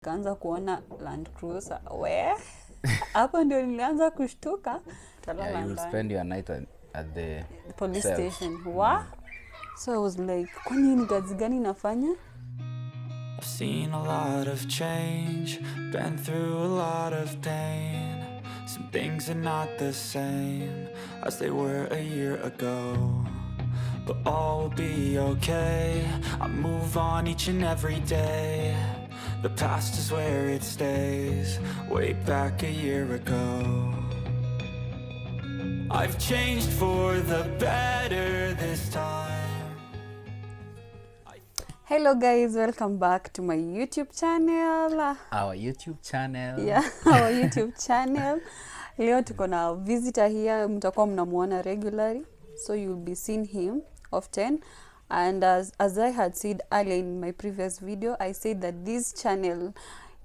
Kaanza kuona Land Cruiser. Hapo ndio nilianza kushtuka. Yeah, you will spend your night at the police cells. station. So I was like, kwani ni kazi gani nafanya? I've seen a lot of change, been through a lot of pain. Some things are not the same as they were a year ago, but all will be okay. I move on each and every day. The past is where it stays, way back a year ago. I've changed for the better this time. Hello guys, welcome back to my YouTube channel. Our YouTube channel. Yeah, our YouTube channel. Leo tuko na visitor here, mtakuwa mnamuona regularly, so you'll be seeing him often. And as I had said earlier in my previous video, I said that this channel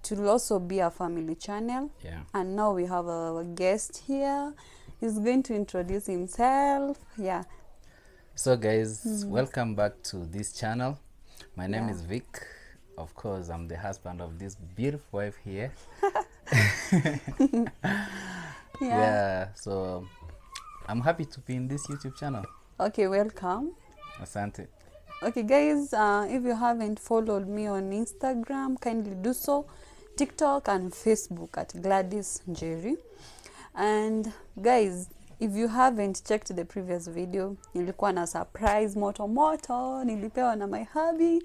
will also be a family channel. Yeah. And now we have a guest here. He's going to introduce himself. Yeah. So guys, welcome back to this channel. My name is Vic. Of course, I'm the husband of this beautiful wife here. Yeah, so I'm happy to be in this YouTube channel. Okay, welcome. Asante. Okay guys, if you haven't followed me on Instagram, kindly do so. TikTok and Facebook at Gladys Njeri. And guys, if you haven't checked the previous video, nilikuwa na surprise moto nilipewa na my hubby.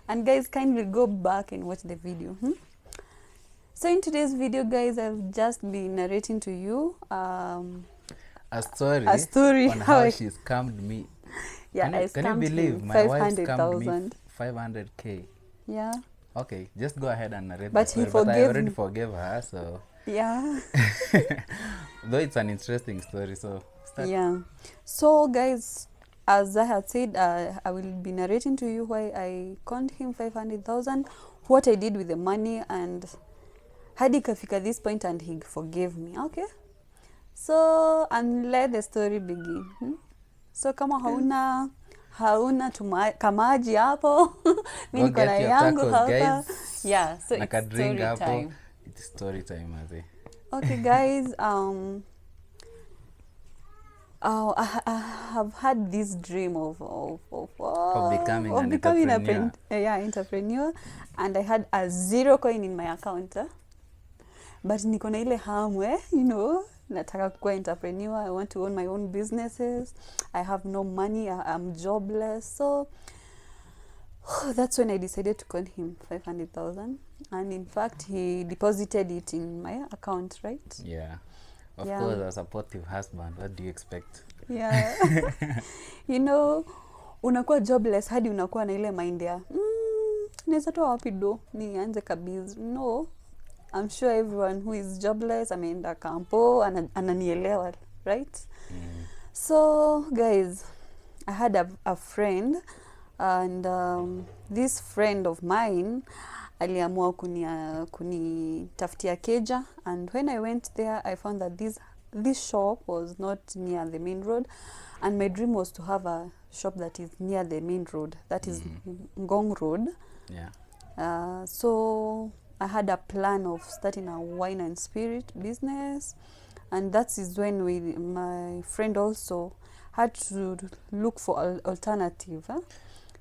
And guys, kindly go back and watch the video. So in today's video guys, I've just been narrating to you a story on how she scammed me. Yeah, can you believe my wife scammed me 500k? Yeah. Okay, just go ahead and narrate But the story. he forgave but I already forgave her, so yeah. Though it's an interesting story, so start. Yeah. So guys, as I had said, I will be narrating to you why I conned him 500,000, what I did with the money, and hadi kafika this point and he forgave me. Okay, so and let the story begin. So kama hauna kamaji hapo mimi niko na yangu hapa. Yeah, so it's story time. It's story time, Aze. Okay guys, I have had this dream of becoming an entrepreneur, and I had a 0 coin in my account, but niko na ile hamu, you know, nataka kuwa entrepreneur. I want to own my own businesses. I have no money. I'm jobless, so that's when I decided to con him 500,000, and in fact he deposited it in my account, right? Yeah. Of course, a supportive husband. What do you expect? Yeah. You know, unakuwa jobless hadi unakuwa na ile mind ya naweza toa wapi do nianze kabisa. No, I'm sure everyone who is jobless ameenda kampo ananielewa, right? So guys, I had a friend, and this friend of mine aliamua kunitafutia keja, and when I went there I found that this shop was not near the main road, and my dream was to have a shop that is near the main road, that is Ngong Road. Yeah. So I had a plan of starting a wine and spirit business, and that is when my friend also had to look for alternative.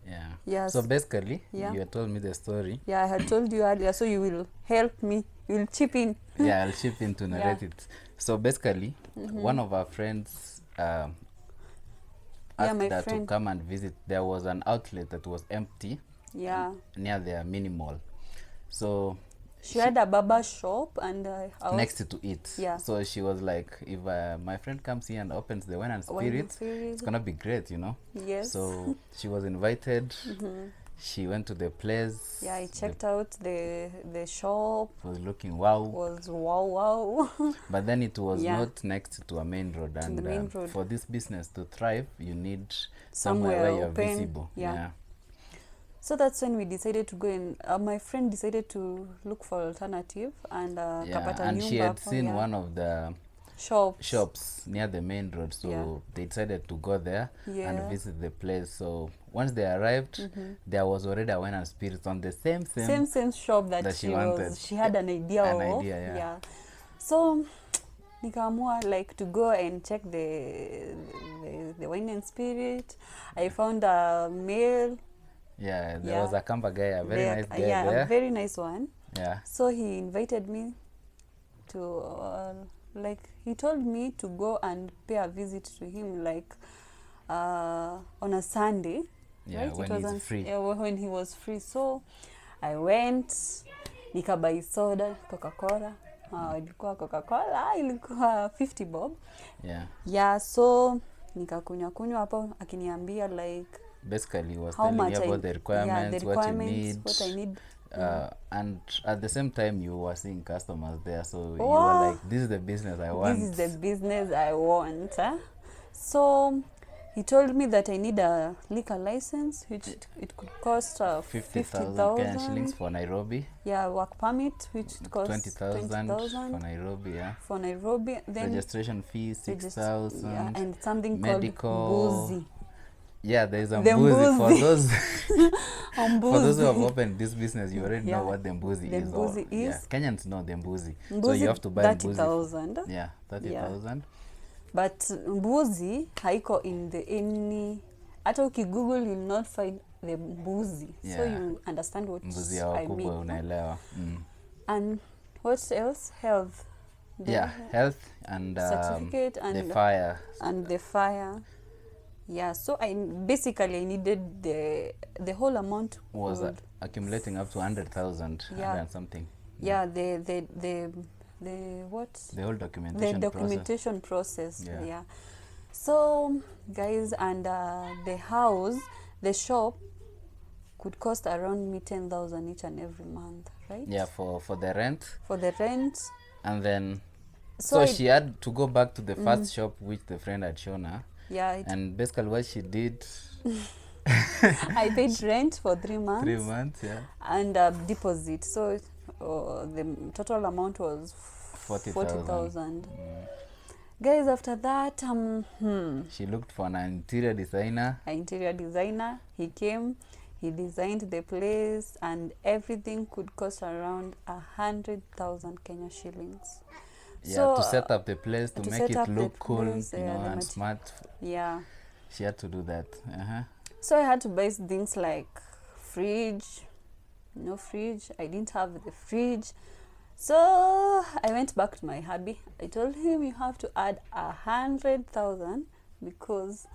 Yeah. Yes. So basically, you told me the story. Yeah, I had told you earlier, so you will help me. You will chip in. Yeah, I'll chip in to narrate it. So basically, one of our friends asked her to come and visit. There was an outlet that was empty. Yeah. Near their mini mall. So she had a baba shop and next to it. Yeah. So she was like, if my friend comes here and opens the wine and spirit, it's gonna be great, you know. Yes. So she was invited. She went to the place. Yeah, I checked out the shop. It was looking wow. Was wow. But then it was not next to a main road, and the main road. For this business to thrive, you need somewhere where you're visible. Yeah. So that's when we decided to go in. My friend decided to look for alternative, and and she had seen one of the shops near the main road. So they decided to go there and visit the place. So once they arrived, there was already a wine and spirits on the same shop that she wanted. She had an idea of. So nikaamua like to go and check the wine and spirit. I found a male. There was a Kamba guy, a very nice guy there. A very nice one. Yeah. So he invited me to like he told me to go and pay a visit to him like on a Sunday. Yeah, right? When he's free. When he was free. So I went, nikabai soda, Coca-Cola. Ilikuwa Coca-Cola, ilikuwa 50 bob. Yeah, so nikakunywa hapo akiniambia like basically was telling me about the requirements, what you need, what I need. And at the same time you were seeing customers there, so you were like, this is the business I want. This is the business I want. So he told me that I need a liquor license, which it could cost 50,000 shillings for Nairobi. Yeah, work permit, which costs 20,000 for Nairobi. Yeah. For Nairobi, then registration fee 6,000. Yeah, and something medical, called boozy. Yeah, there is a boozy. For those for those who have opened this business, you already know what the boozy is. Boozy is. Yeah, Kenyans know the boozy. So you have to buy 30,000. Yeah, 30,000. But boozy haiko in the any. Hata ukigoogle you'll not find the boozy. So you understand what I mean. Unaelewa. And what else? Health. Health and certificate and the fire. And the fire. Yeah, so I needed the whole amount was accumulating up to 100,000 and something. Yeah, the what? The whole documentation process. Yeah. So guys, and the shop could cost around me 10,000 each and every month, right? Yeah, for the rent. For the rent. And then so she had to go back to the first shop which the friend had shown her. Yeah. And basically what she did I paid rent for 3 months. 3 months, yeah. And deposit. So the total amount was 40,000. Guys, after that, she looked for an interior designer. He came, he designed the place, and everything could cost around 100,000 Kenya shillings. Yeah, so, to set up the place, to make it look cool, place, and smart. Yeah. She had to do that. So I had to buy things like fridge. No fridge. I didn't have the fridge. So I went back to my hubby. I told him, you have to add 100,000 because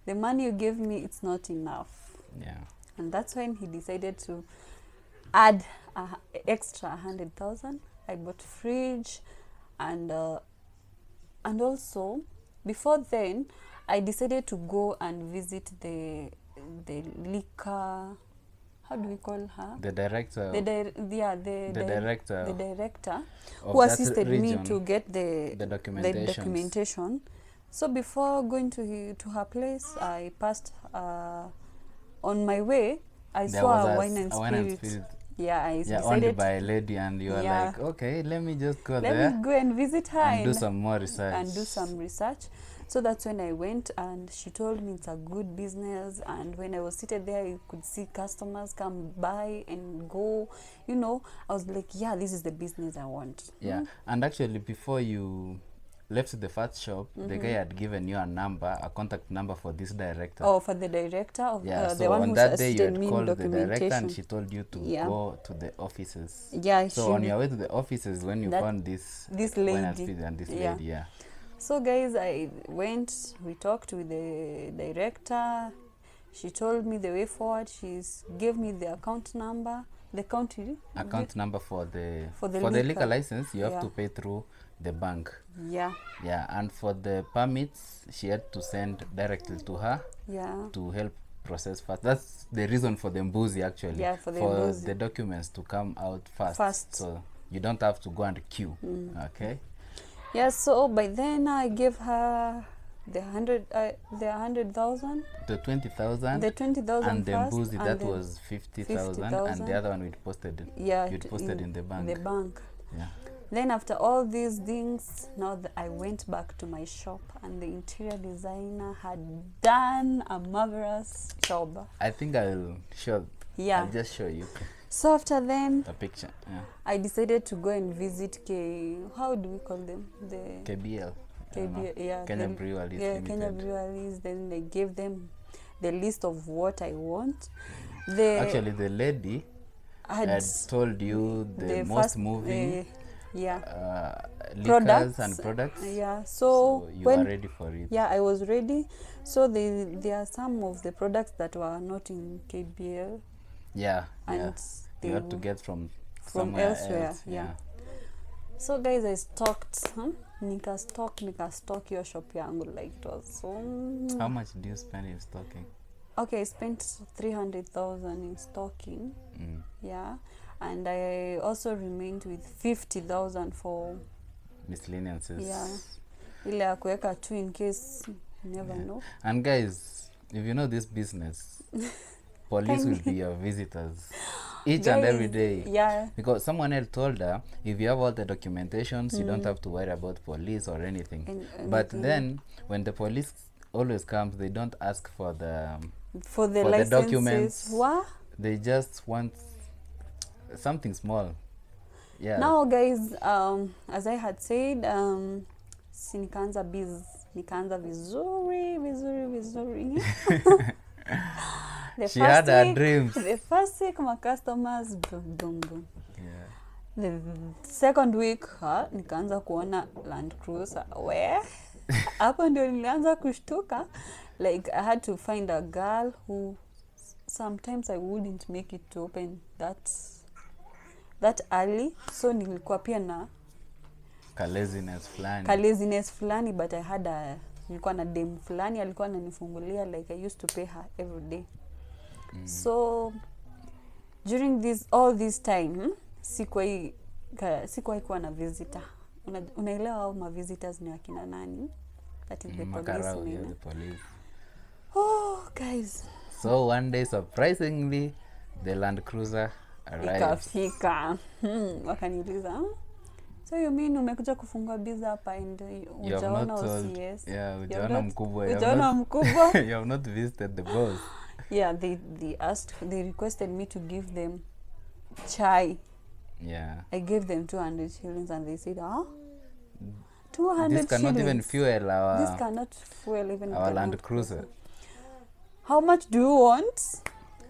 the money you gave me, it's not enough. Yeah. And that's when he decided to add extra 100,000. I bought fridge. And also before then I decided to go and visit the liquor, how do we call her? The director. The director who assisted me to get the documentation. So before going to her place, I passed on my way I saw a wine and spirit. Yeah, I decided owned by a lady, and you are like, okay, let me just go there. Let me go and visit her and do some more research. So that's when I went, and she told me it's a good business. And when I was seated there, you could see customers come by and go. You know, I was like, yeah, this is the business I want. Yeah, and actually, before you left the first shop, the guy had given you a contact number for this director. Oh, for the director of so the one on who that day you had me called the director and she told you to go to the offices. Yeah, so on your way to the offices when you found this lady and this lady. Yeah. So guys, I went, we talked with the director. She told me the way forward. She gave me the account number, number for the liquor license. You have to pay through the bank. Yeah, and for the permits she had to send directly to her to help process fast. That's the reason for the mbuzi actually, for the documents to come out fast, so you don't have to go and queue. Okay. So by then I gave her the 100,000, the 20,000, and the mbuzi that was 50,000, and the other one we'd posted in the bank. Then after all these things, now I went back to my shop and the interior designer had done a marvelous job. I think I'll just show you. So after then, the picture, I decided to go and visit how do we call them? The KBL. Kenya Breweries. Kenya Breweries. Then I gave them the list of what I want. Actually, the lady had told you the most moving products and products. So you are ready for it. Yeah, I was ready. So there are some of the products that were not in KBL. And you had to get from elsewhere. So guys, I stocked nika stock your shop yangu, like it was so. How much do you spend in stocking? Okay, I spent 300,000 in stocking. And I also remained with 50,000 for miscellaneances. Ile ya kuweka tu in case you never know. And guys, if you know this business, police will be your visitors each and every day. Because someone else told her, if you have all the documentations, you don't have to worry about police or anything. But then when the police always comes, they don't ask for the documents. What? They just want something small. Now guys, as I had said, nikaanza vizuri. She had her dreams. The first week my customers boom. The second week nikaanza kuona Land Cruiser. Hapo ndio nilianza kushtuka. Like I had to find a girl who sometimes I wouldn't make it to open that early. So nilikuwa pia na laziness fulani, but I had nilikuwa na dem fulani alikuwa ananifungulia, like I used to pay her every day. So during all this time sikuwahi kuwa na visitor. Unaelewa au ma visitors ni wakina nani? That is the police. Oh guys, so one day surprisingly the Land Cruiser arrived. Ikafika. Wakaniuliza, so you mean umekuja kufungua biza hapa and ujaona OCS? Ujaona mkubwa. You have not visited the boss. They requested me to give them chai. I gave them 200 shillings and they said, 200 this cannot shillings. Even fuel our This cannot fuel even our Land Cruiser. How much do you want?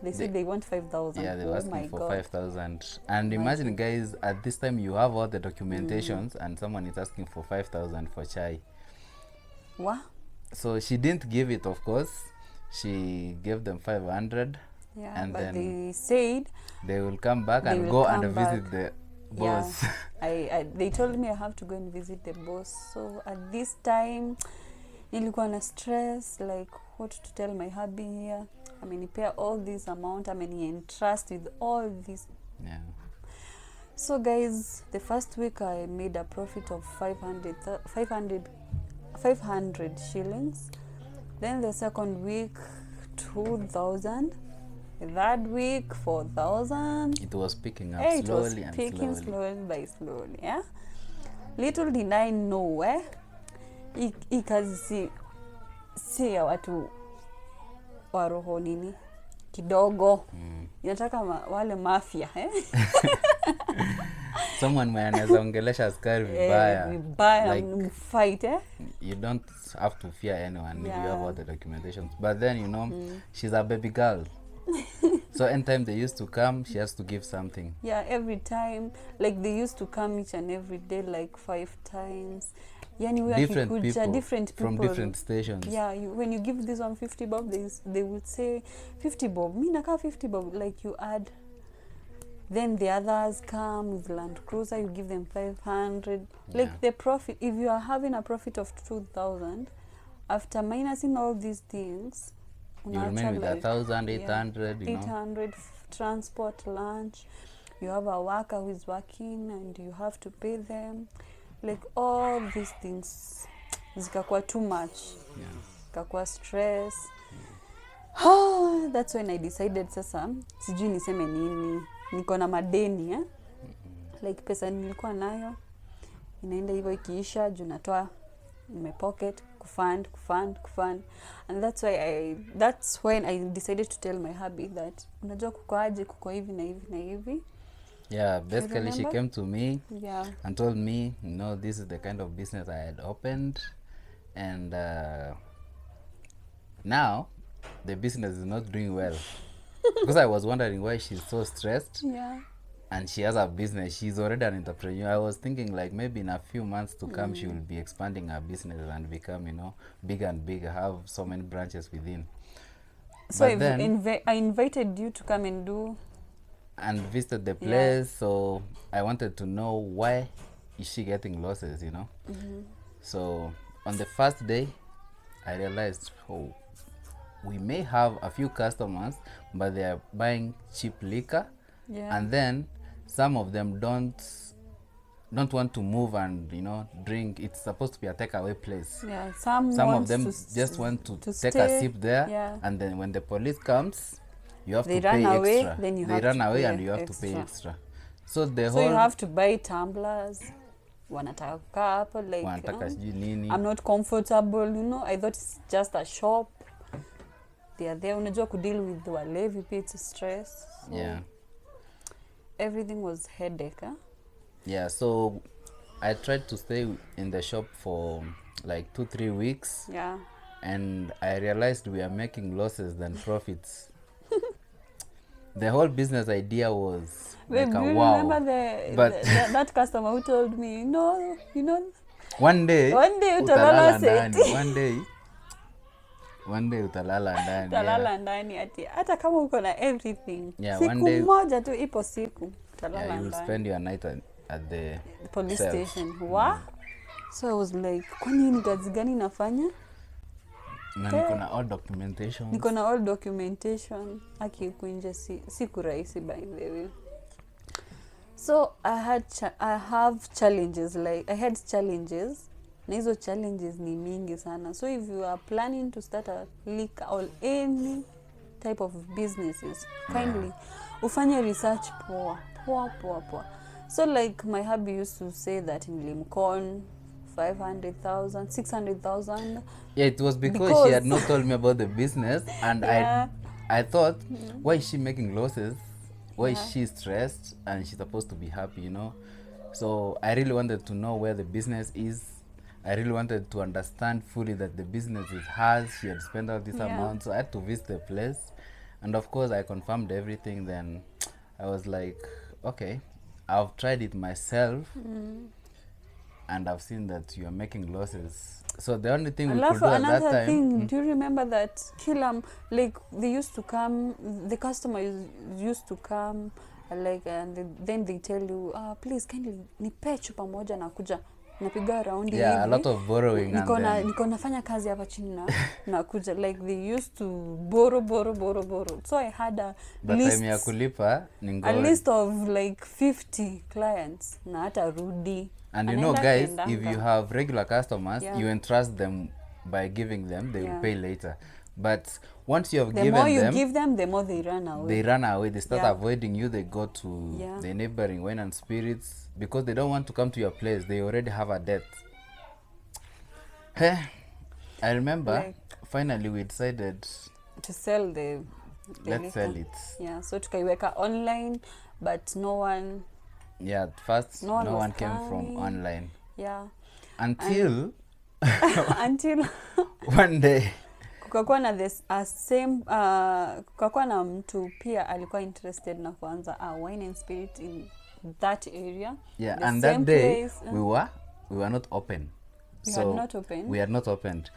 They said they want 5,000. They were asking for 5,000. And imagine guys, at this time you have all the documentations and someone is asking for 5,000 for chai. What? So she didn't give it, of course. She gave them 500. And but then they said they will come back and go and visit the boss. They told me I have to go and visit the boss. So at this time nilikuwa na stress, like what to tell my hubby here. Amenipea all this amount, entrust with all this. So guys, the first week I made a profit of 500 shillings. Then the second week 2,000. The third week 4,000. It was picking up slowly. Little did I know hii kazi si ya watu wa roho nini kidogo. Inataka wale mafia someone mwenye anaweza ongelesha askari vibaya like fight you don't have to fear anyone if you have all the documentations, but then she's a baby girl. So anytime they used to come, she has to give something. Every time, like they used to come each and every day, like 5 times. Different people from different stations. When you give this one 50 bob, they would say 50 bob. Me naka 50 bob. Like you add. Then the others come with Land Cruiser. You give them 500. Like the profit. If you are having a profit of 2,000, after minusing all these things, you remain with 1,800. 800 transport, lunch. You have a worker who is working, and you have to pay them. Like all these things zikakuwa too much. Zikakuwa stress. That's when I decided sasa sijui niseme nini, niko na madeni like pesa nilikuwa nayo inaenda hivyo, ikiisha juu natoa pocket kufund. And that's when I decided to tell my hubby that unajua kuko hivi na hivi na hivi. Yeah, basically she came to me and told me, this is the kind of business I had opened, and now the business is not doing well. Because I was wondering why she's so stressed. Yeah. And she has a business. She's already an entrepreneur. I was thinking like maybe in a few months to come she will be expanding her business and become, bigger and bigger, have so many branches within. So I invited you to come and do and visit the place. So I wanted to know why is she getting losses, So on the first day I realized, we may have a few customers, but they are buying cheap liquor. And then some of them don't want to move and drink. It's supposed to be a takeaway place. Some of them just want to take stay, a sip there. And then when the police comes, you have they to pay away, extra. Then you they have run to away pay and you have extra. to pay extra. So you have to buy tumblers. Wanataka kukaa hapo I'm not comfortable, I thought it's just a shop. They are there, unajua kudeal with walevi, it's stress. So everything was headache. Yeah, so I tried to stay in the shop for like 2-3 weeks. Yeah. And I realized we are making losses than profits. The whole business idea was like a wow. Remember that customer who told me, one day utalala seti. One day utalala ndani. Utalala ndani hata kama uko na everything. Siku moja tu ipo siku utalala ndani. You will spend your night at the police station. What? So I was like, kwani ni kazi gani nafanya? Na niko na all documentation. Aki kuinje siku rahisi by the way. So I have challenges, like I had challenges. Na hizo challenges ni mingi sana. So if you are planning to start a liquor or any type of businesses, kindly ufanye research poa. So like my hubby used to say that in Limcon 500,000, 600,000. Yeah, it was because she had not told me about the business, and I thought, why is she making losses? Why is she stressed? And she's supposed to be happy, So I really wanted to know where the business is. I really wanted to understand fully that the business is hers. She had spent all this amount, so I had to visit the place. And of course, I confirmed everything. Then I was like, okay, I've tried it myself, and I've seen that you are making losses. So the only thing we could do at that time... Another thing, do you remember that like they used to come, the customers used to come, and then they tell you, please kindly nipe chupa moja na kuja napiga around hivi. A lot of borrowing. Niko nafanya kazi hapa chini na kuja, like they used to borrow. So I had a list ya kulipa a list of like 50 clients na hata rudi. And guys, if you have regular customers, you entrust them by giving them, they will pay later. But once you have given them, the more you give them, the more they run away. They start avoiding you. They go to the neighboring wine and spirits because they don't want to come to your place. They already have a debt. I remember finally we decided to sell the let's sell it. Yeah, so tukaiweka online, but no one. Yeah, at first no one came from online. Yeah. Until until one day kukakuwa na kukakuwa na mtu pia alikuwa interested na kuanza wine and spirit in that area. Yeah, and that day we were not open. We had not opened.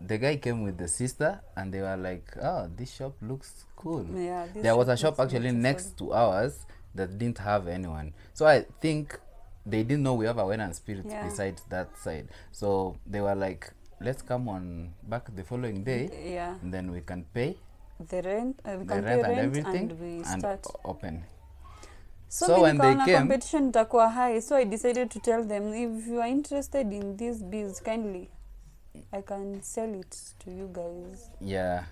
The guy came with the sister and they were like, this shop looks cool. Yeah, there was a shop actually next to ours that didn't have anyone. So I think they didn't know we have a wine and spirit besides that side. So they were like, let's come on back the following day, and then we can pay the rent, and everything, and we start open. So when they came, competition itakuwa high. So I decided to tell them, if you are interested in this biz, kindly, I can sell it to you guys. Yeah,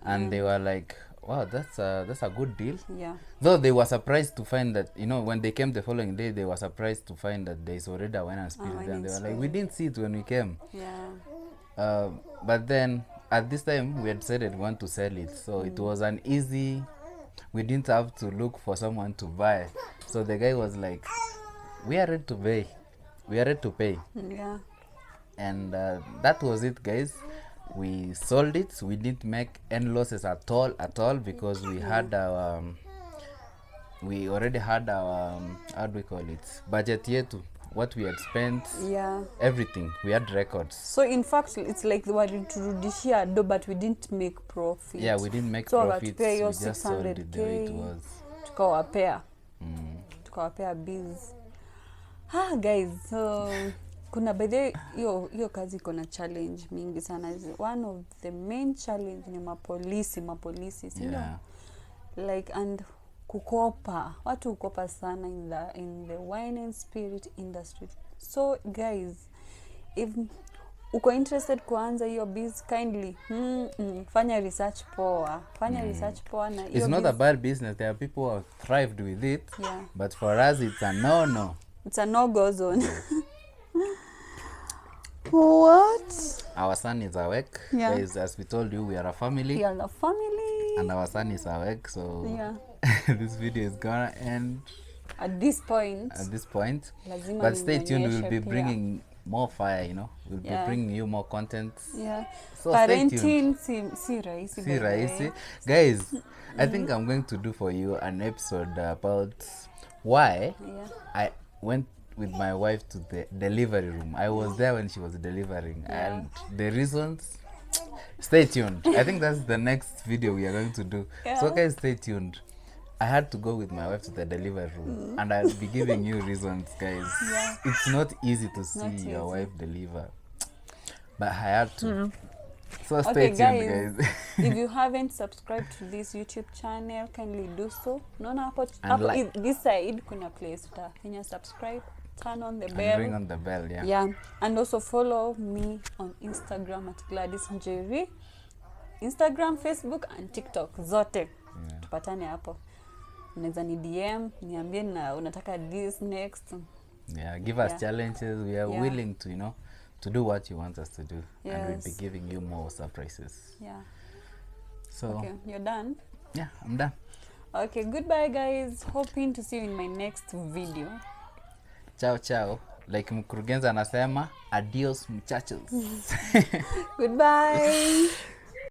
and they were like, wow, that's a good deal. Yeah. Though they were surprised to find that, you know, when they came the following day, they were surprised to find that there's already a wine and spirit there. And they were like, we didn't see it when we came. Yeah. But then at this time we had decided we want to sell it, so it was an easy, we didn't have to look for someone to buy. So the guy was like, we are ready to pay. Yeah. And that was it, guys. We sold it. We didn't make any losses at all because we had our we already had our how do we call it, budget yetu, what we had spent. Yeah. Everything, we had records. So in fact it's like they were turudishia do, but we didn't make profit. Yeah, we didn't make so profits. We just sold it the way it was. Tukawapea biz. Guys, so kuna bedhe hiyo kazi kuna challenge mingi sana. One of the main challenge ni mapolisi sio? Yeah. Like, and kukopa, watu kukopa sana in the wine and spirit industry. So guys, if uko interested kuanza hiyo biz, kindly fanya research poa. Na it's not a bad business. There are people who have thrived with it. Yeah. But for us it's a no. It's a no-go zone. What? Our son is awake. Yeah. Guys, as we told you, we are a family. We are a family. And our son is awake, so yeah. This video is gonna end at this point. But stay tuned, we will be bringing more fire, you know. We'll be bringing you more content. Yeah. So stay tuned. Si rahisi. Guys, I think I'm going to do for you an episode about why I went with my wife to the delivery room. I was there when she was delivering, and the reasons. Stay tuned. I think that's the next video we are going to do. So guys, stay tuned. I had to go with my wife to the delivery room, and I'll be giving you reasons, guys. It's not easy to see your wife deliver, but I had to. So stay tuned, guys. If you haven't subscribed to this YouTube channel, kindly do so. This side kuna place utafanya subscribe, turn on the bell, and ring on the bell. And also follow me on Instagram at Gladys Njeri. Instagram, Facebook and TikTok zote. Tupatane hapo. Unaweza ni DM, niambie na unataka this next. Give us challenges. We are willing to, you know, to do what you want us to do. And we'll be giving you more surprises. So okay, you're done? Yeah, I'm done. Okay, goodbye guys. Hoping to see you in my next video. Ciao. Like mkurugenzi anasema, adios muchachos. Goodbye.